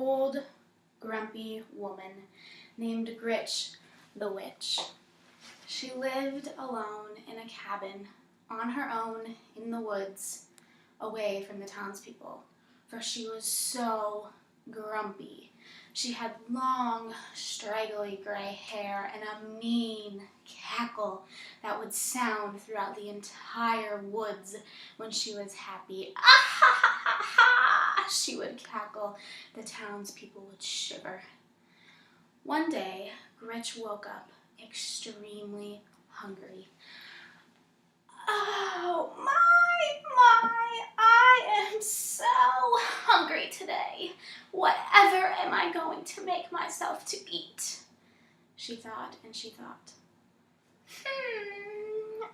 old, grumpy woman named Gritch the Witch. She lived alone in a cabin on her own in the woods, away from the townspeople, for she was so grumpy. She had long, straggly gray hair and a mean cackle that would sound throughout the entire woods when she was happy. Ah ha ha ha ha! She would cackle. The townspeople would shiver. One day, Gretch woke up extremely hungry. Oh, my, I am so hungry today. Whatever am I going to make myself to eat? She thought and she thought.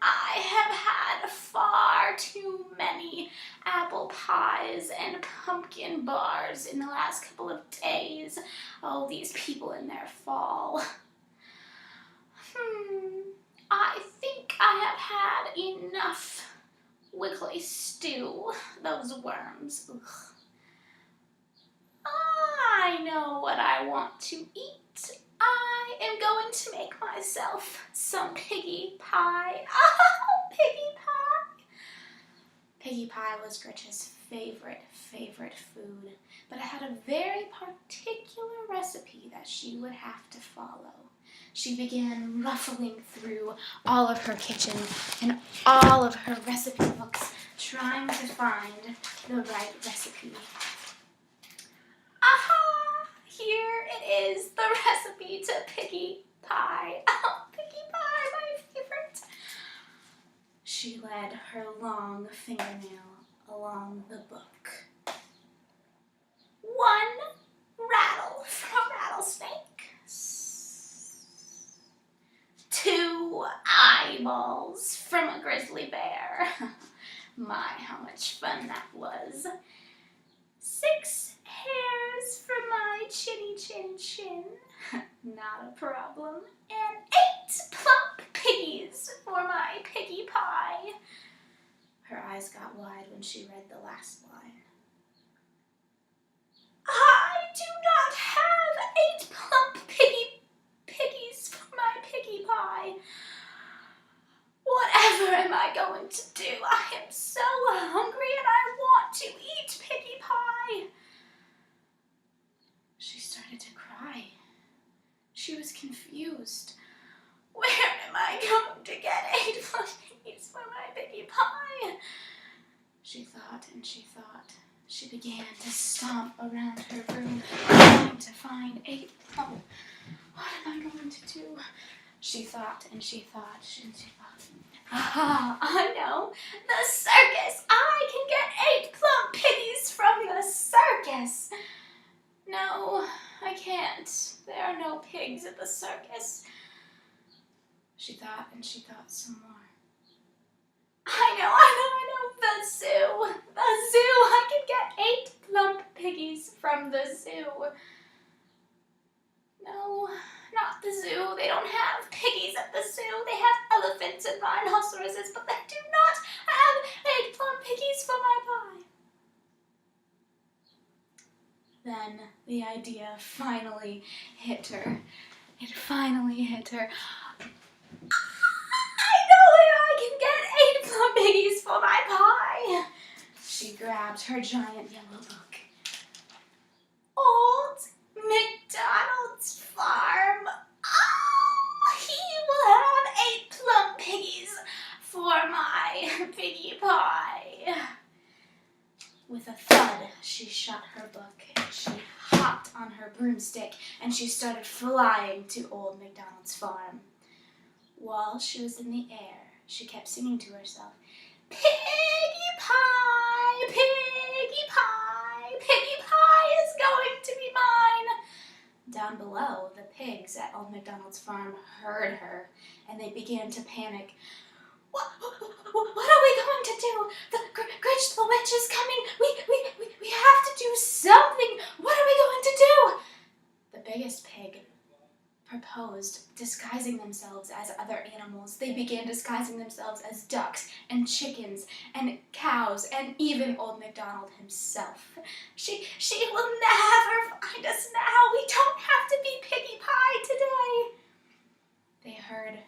I have had far too many apple pies and pumpkin bars in the last couple of days. Oh, these people in their fall. I think I have had enough wiggly stew, those worms. Ugh. I know what I want to eat. I am going to make myself some piggy pie. Oh, piggy pie! Piggy pie was Gretch's favorite food, but it had a very particular recipe that she would have to follow. She began ruffling through all of her kitchen and all of her recipe books, trying to find the right recipe. Aha! Here it is, the recipe to piggy pie. Oh, piggy pie, my favorite. She led her long fingernail along the book. 1 rattle from a rattlesnake. 2 eyeballs from a grizzly bear. My, how much fun that was. 6 hairs from my chinny chin chin. Not a problem. And 8 plump piggies for my piggy pie. Her eyes got wide when she read the last line. I do not have 8 plump piggies for my piggy pie. Whatever am I going to do? I am so hungry and I want to eat piggy pie. She started to cry. She was confused. Where am I going to get 8 plump piggies for my piggy pie? She thought and she thought. She began to stomp around her room, trying to find 8 plump. What am I going to do? She thought and she thought and she thought. Aha, I know. The circus. I can get 8 plump piggies from the circus. No, I can't. There are no pigs at the circus. She thought and she thought some more. I know. The zoo. The zoo. I can get 8 plump piggies from the zoo. No, not the zoo. They don't have piggies at the zoo. They have elephants and rhinoceroses, but they do not have 8 plump piggies for my pie. Then the idea finally hit her. It finally hit her. I know where I can get 8 plump piggies for my pie. She grabbed her giant yellow book. Old MacDonald's farm. Oh, he will have 8 plump piggies for my piggy pie. With a thud, she shut her book and she hopped on her broomstick and she started flying to Old MacDonald's farm. While she was in the air, she kept singing to herself, Piggy pie, piggy pie, piggy pie is going to be mine. Down below, the pigs at Old MacDonald's farm heard her and they began to panic. What are we going to do? The Gritch the Witch is coming. We have to do something. What are we going to do? The biggest pig proposed disguising themselves as other animals. They began disguising themselves as ducks and chickens and cows and even Old MacDonald himself. She will never find us now. We don't have to be Piggie Pie today. They heard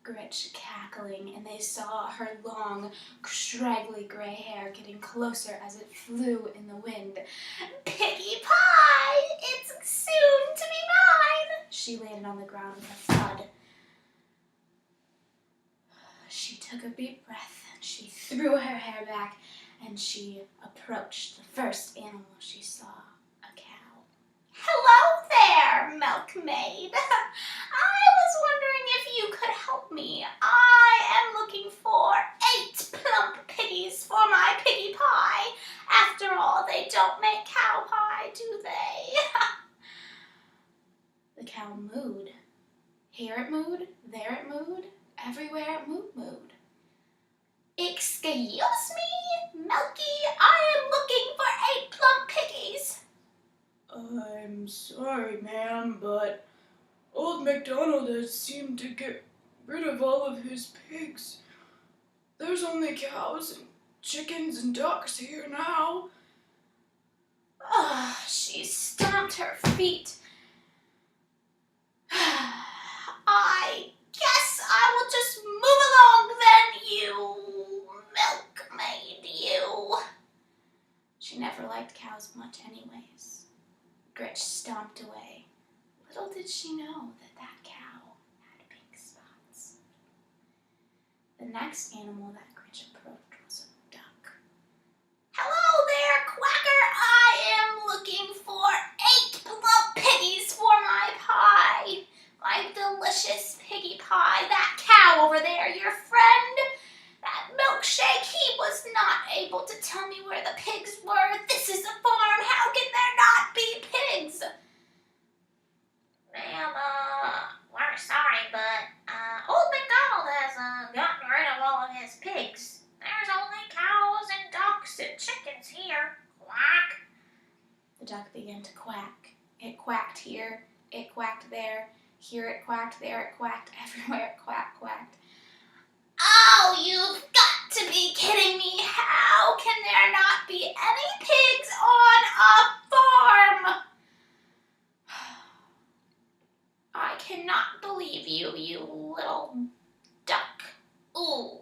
Gretch cackling, and they saw her long, straggly gray hair getting closer as it flew in the wind. Piggie Pie! It's soon to be mine! She landed on the ground with a thud. She took a deep breath, and she threw her hair back, and she approached the first animal she saw, a cow. Hello there, milkmaid. I was wondering if you could help me. I am looking for 8 plump piggies for my Piggie Pie. After all, they don't make cow pie, do they? The cow mooed. Here it mooed, there it mooed, everywhere it mooed. Excuse me, Milky, I am looking for 8 plump piggies. I'm sorry, ma'am, but Old MacDonald has seemed to get rid of all of his pigs. There's only cows and chickens and ducks here now. She stomped her feet. I guess I will just move along then, you milkmaid, you. She never liked cows much anyways. Gretch stomped away. Little did she know that cow had pink spots. The next animal that Gretch approached was a duck. Hello there, Quacker. I am looking for 8 plump piggies for my pie. My delicious Piggie Pie. That cow over there, your friend, that milkshake, he was not able to tell me where the pigs were. This is a farm. How can there not be pigs? Ma'am, we're sorry, but Old MacDonald has gotten rid of all of his pigs. There's only cows and ducks and chickens here. Quack. The duck began to quack. It quacked here, it quacked there. Here it quacked, there it quacked, everywhere it quacked. Oh, you've got to be kidding me. How can there not be any pigs on a farm? I cannot believe you, you little duck. Ooh.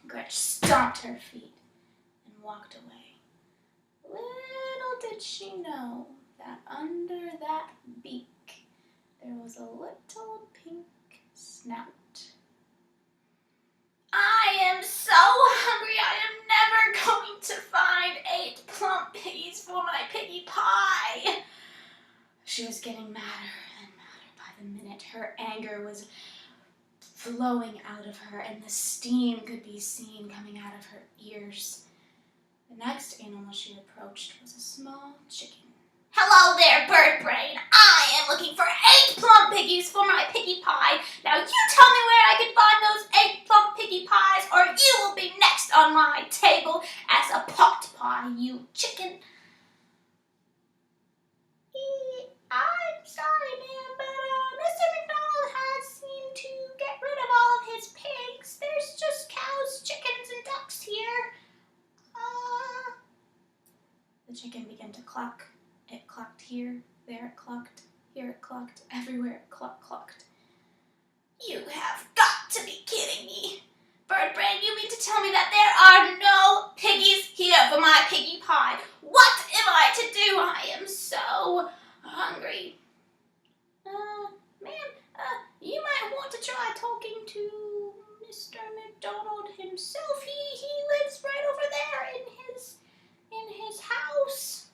Gretch stomped her feet and walked away. Little did she know that under that beak there was a little pink snout. I am so hungry. I am never going to find 8 plump piggies for my Piggie Pie. She was getting madder and madder by the minute. Her anger was flowing out of her, and the steam could be seen coming out of her ears. The next animal she approached was a small chicken. Hello there, bird brain. I am looking for 8 plump piggies for my Piggie Pie. Now you tell me where I can find those 8 plump Piggie Pies, or you will be next on my table as a pot pie, you chicken. I'm sorry, ma'am, but Mr. MacDonald has seemed to get rid of all of his pigs. There's just cows, chickens, and ducks here. The chicken began to cluck. It clucked here, there it clucked, here it clucked, everywhere it clucked. You have got to be kidding me. Bird brain, you mean to tell me that there are no piggies here for my Piggie Pie? What am I to do? I am so hungry. Ma'am, you might want to try talking to Mr. MacDonald himself. He lives right over there in his house.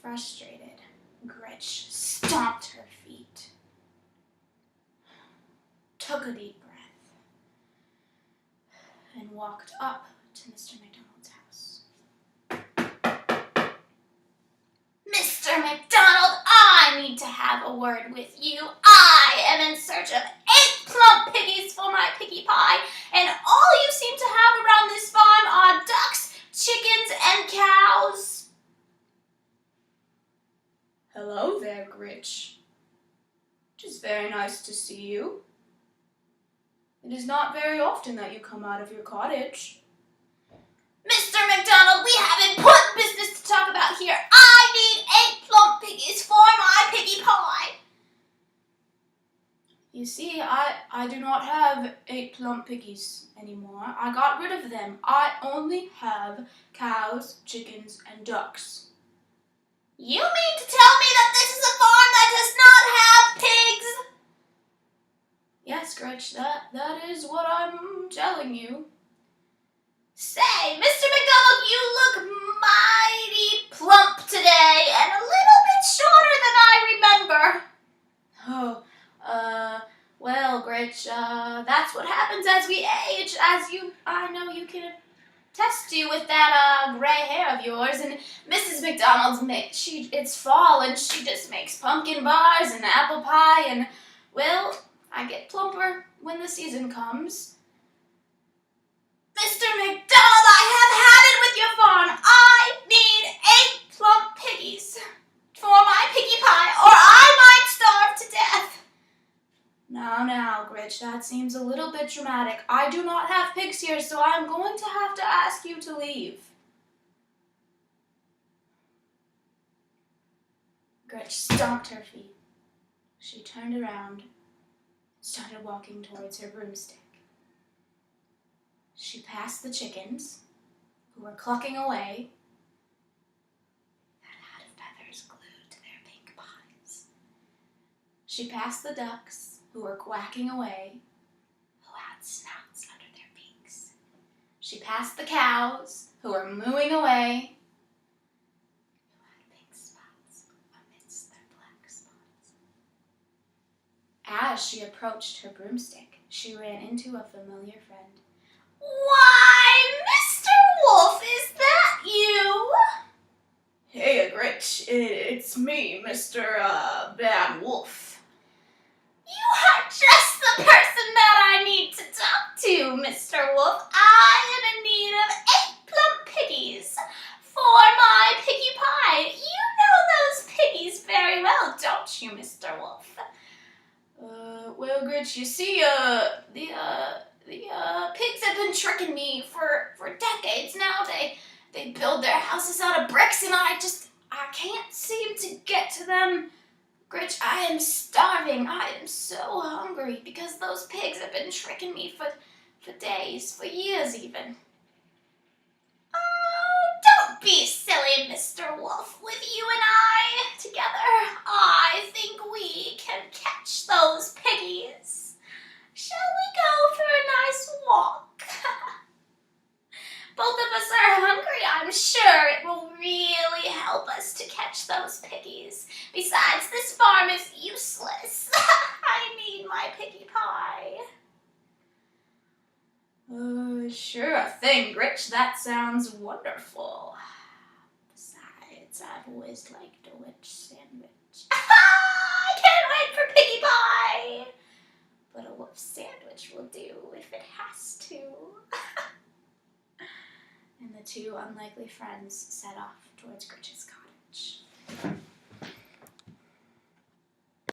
Frustrated, Gretch stomped her feet, took a deep breath, and walked up to Mr. MacDonald's house. Mr. MacDonald, I need to have a word with you. I am in search of 8 plump piggies for my Piggie Pie, and all you seem to have around this farm are ducks, chickens, and cows. Hello there, Gritch. It is very nice to see you. It is not very often that you come out of your cottage. Mr. McDonald, we have important business to talk about here. I need 8 plump piggies for my Piggie Pie. You see, I do not have 8 plump piggies anymore. I got rid of them. I only have cows, chickens, and ducks. You mean to tell me that this is a farm that does not have pigs? Yes, Gretch, that is what I'm telling you. Say, Mr. McDonald, you look mighty plump today and a little bit shorter than I remember. Oh, well, Gretch, that's what happens as we age, I know you can attest to with that, gray hair of yours, and Mrs. McDonald's, it's fall, and she just makes pumpkin bars and apple pie, and, well, I get plumper when the season comes. Mr. McDonald, I have had it with your farm. I need 8 plump piggies for my Piggie Pie, or I might starve to death. Now, Gritch, that seems a little bit dramatic. I do not have pigs here, so I am going to have to ask you to leave. Gretch stomped her feet. She turned around and started walking towards her broomstick. She passed the chickens, who were clucking away, that had feathers glued to their pink bodies. She passed the ducks, who were quacking away, who had snouts under their beaks. She passed the cows, who were mooing away, who had pink spots amidst their black spots. As she approached her broomstick, she ran into a familiar friend. Why, Mr. Wolf, is that you? Hey, Gritch, it's me, Mr. Bad Wolf. You are just the person that I need to talk to, Mr. Wolf. I am in need of 8 plump piggies for my Piggie Pie. You know those piggies very well, don't you, Mr. Wolf? Well, Gritch, you see, the pigs have been tricking me for decades now. They build their houses out of bricks, and I can't seem to get to them. Gritch, I am starving. I am so hungry because those pigs have been tricking me for days, for years even. Oh, don't be silly, Mr. Wolf. With you and I together, I think we can catch those piggies. Shall we go for a nice walk? Both of us are hungry. I'm sure it will really help us to catch those piggies. Besides, this farm is useless. I need my Piggie Pie. Sure thing, Gritch. That sounds wonderful. Besides, I've always liked a witch sandwich. I can't wait for Piggie Pie. But a wolf sandwich will do if it has to. And the two unlikely friends set off towards Gritch's cottage.